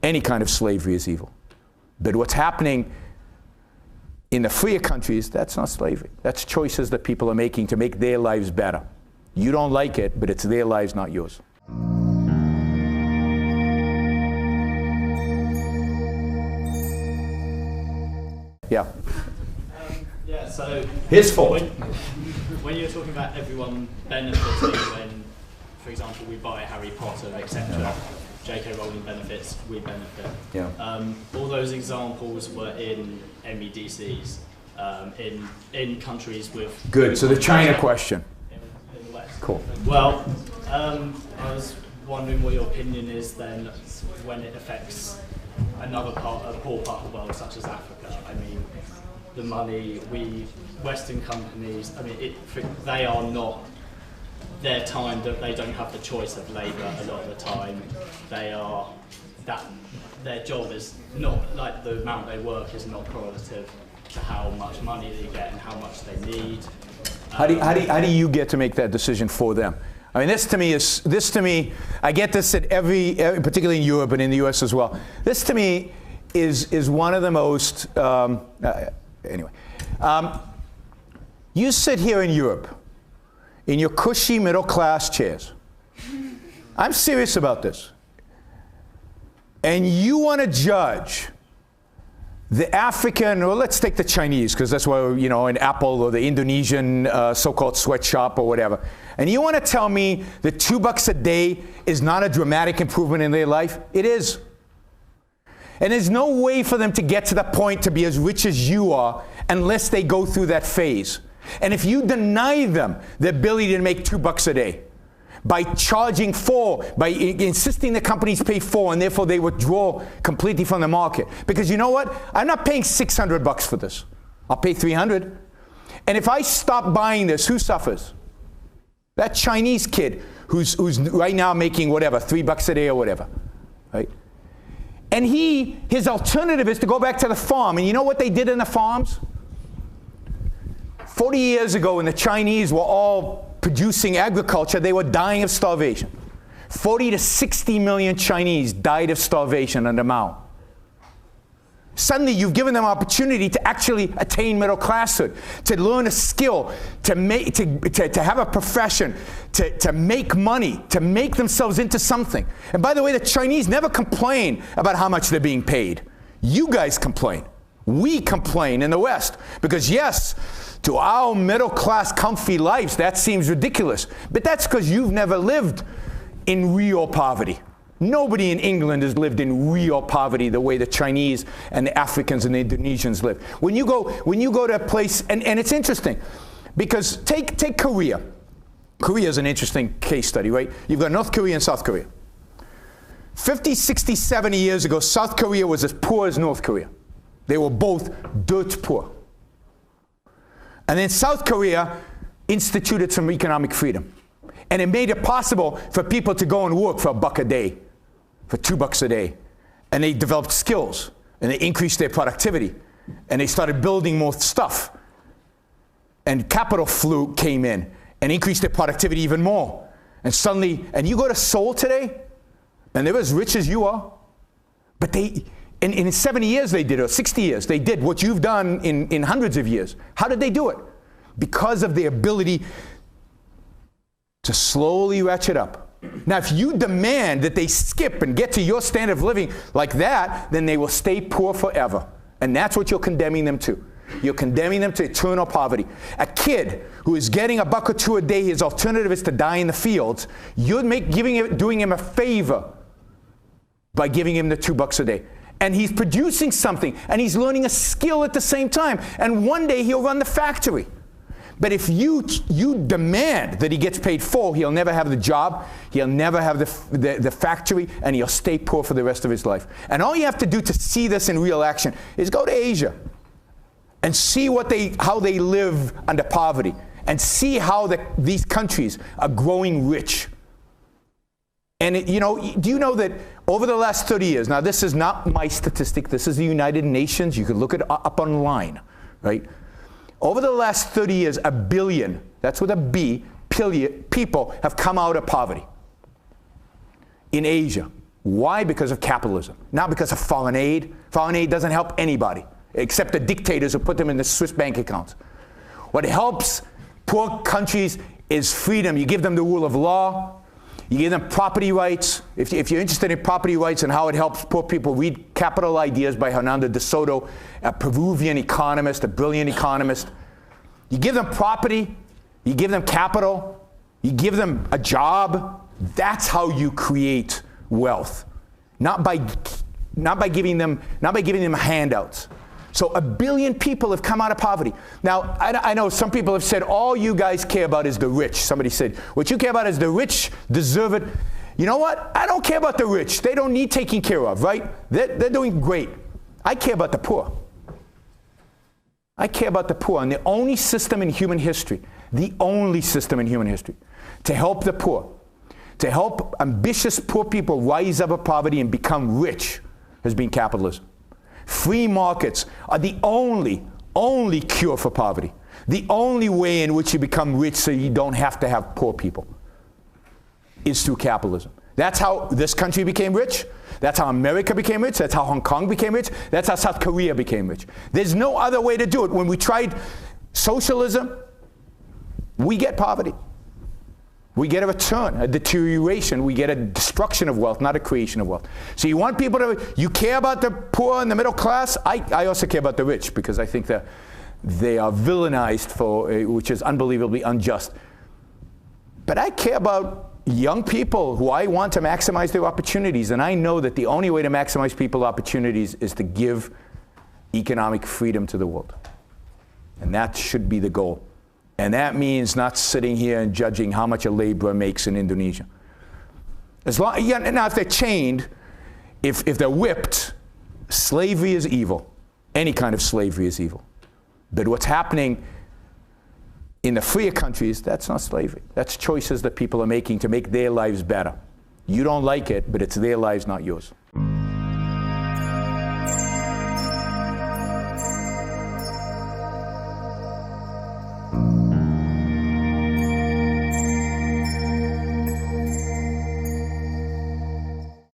Any kind of slavery is evil. But what's happening in the freer countries, that's not slavery. That's choices that people are making to make their lives better. You don't like it, but it's their lives, not yours. Yeah. Yeah, so his fault. When you're talking about everyone benefiting when, for example, we buy Harry Potter, etc., J.K. Rowling benefits, we benefit. Yeah. All those examples were in MEDCs, in countries with... Good, so the China question. In the West. Cool. Well, I was wondering what your opinion is then when it affects another part, a poor part of the world, such as Africa. I mean, the money, Western companies, I mean, they are not their time, that they don't have the choice of labour a lot of the time. Their job is not, like the amount they work is not correlative to how much money they get and how much they need. How do you get to make that decision for them? I mean, this to me, I get this at every particularly in Europe and in the US as well. This to me is one of the most, anyway. You sit here in Europe in your cushy middle class chairs. I'm serious about this. And you want to judge the African, or let's take the Chinese, because that's why, you know, in Apple or the Indonesian so-called sweatshop or whatever. And you want to tell me that $2 a day is not a dramatic improvement in their life? It is. And there's no way for them to get to the point to be as rich as you are unless they go through that phase. And if you deny them the ability to make $2 a day by charging $4, by insisting the companies pay $4, and therefore they withdraw completely from the market. Because you know what? I'm not paying $600 for this. I'll pay $300. And if I stop buying this, who suffers? That Chinese kid who's right now making whatever, $3 a day or whatever, right? And his alternative is to go back to the farm. And you know what they did in the farms? 40 years ago, when the Chinese were all producing agriculture, they were dying of starvation. 40 to 60 million Chinese died of starvation under Mao. Suddenly, you've given them opportunity to actually attain middle classhood, to learn a skill, to have a profession, to make money, to make themselves into something. And by the way, the Chinese never complain about how much they're being paid. You guys complain. We complain in the West because, yes, to our middle class comfy lives, that seems ridiculous. But that's because you've never lived in real poverty. Nobody in England has lived in real poverty the way the Chinese and the Africans and the Indonesians live. When you go to a place, and it's interesting, because take Korea. Korea is an interesting case study, right? You've got North Korea and South Korea. 50, 60, 70 years ago, South Korea was as poor as North Korea. They were both dirt poor. And then South Korea instituted some economic freedom. And it made it possible for people to go and work for $1 a day, for $2 a day. And they developed skills, and they increased their productivity, and they started building more stuff. And capital came in and increased their productivity even more. And suddenly, and you go to Seoul today, and they're as rich as you are. But they, in 70 years they did, or 60 years, they did what you've done in hundreds of years. How did they do it? Because of the ability to slowly ratchet up. Now, if you demand that they skip and get to your standard of living like that, then they will stay poor forever. And that's what you're condemning them to. You're condemning them to eternal poverty. A kid who is getting $1 or $2 a day, his alternative is to die in the fields. You're doing him a favor by giving him the $2 a day. And he's producing something, and he's learning a skill at the same time. And one day he'll run the factory. But if you demand that he gets paid full, he'll never have the job, he'll never have the factory, and he'll stay poor for the rest of his life. And all you have to do to see this in real action is go to Asia and see how they live under poverty, and see how these countries are growing rich. And do you know that over the last 30 years, now this is not my statistic, this is the United Nations, you can look it up online, right? Over the last 30 years, 1 billion, that's with a B, people have come out of poverty in Asia. Why? Because of capitalism, not because of foreign aid. Foreign aid doesn't help anybody, except the dictators who put them in the Swiss bank accounts. What helps poor countries is freedom. You give them the rule of law. You give them property rights. If you're interested in property rights and how it helps poor people, read Capital Ideas by Hernando de Soto, a Peruvian economist, a brilliant economist. You give them property, you give them capital, you give them a job. That's how you create wealth, not by giving them handouts. So 1 billion people have come out of poverty. Now, I know some people have said, all you guys care about is the rich. Somebody said, what you care about is the rich deserve it. You know what? I don't care about the rich. They don't need taking care of, right? They're doing great. I care about the poor. I care about the poor. And the only system in human history to help the poor, to help ambitious poor people rise out of poverty and become rich has been capitalism. Free markets are the only cure for poverty. The only way in which you become rich so you don't have to have poor people is through capitalism. That's how this country became rich. That's how America became rich. That's how Hong Kong became rich. That's how South Korea became rich. There's no other way to do it. When we tried socialism, we get poverty. We get a return, a deterioration. We get a destruction of wealth, not a creation of wealth. So you want people to, you care about the poor and the middle class? I also care about the rich because I think that they are villainized for, which is unbelievably unjust. But I care about young people who I want to maximize their opportunities. And I know that the only way to maximize people's opportunities is to give economic freedom to the world. And that should be the goal. And that means not sitting here and judging how much a laborer makes in Indonesia. Now, if they're chained, if they're whipped, slavery is evil. Any kind of slavery is evil. But what's happening in the freer countries, that's not slavery. That's choices that people are making to make their lives better. You don't like it, but it's their lives, not yours.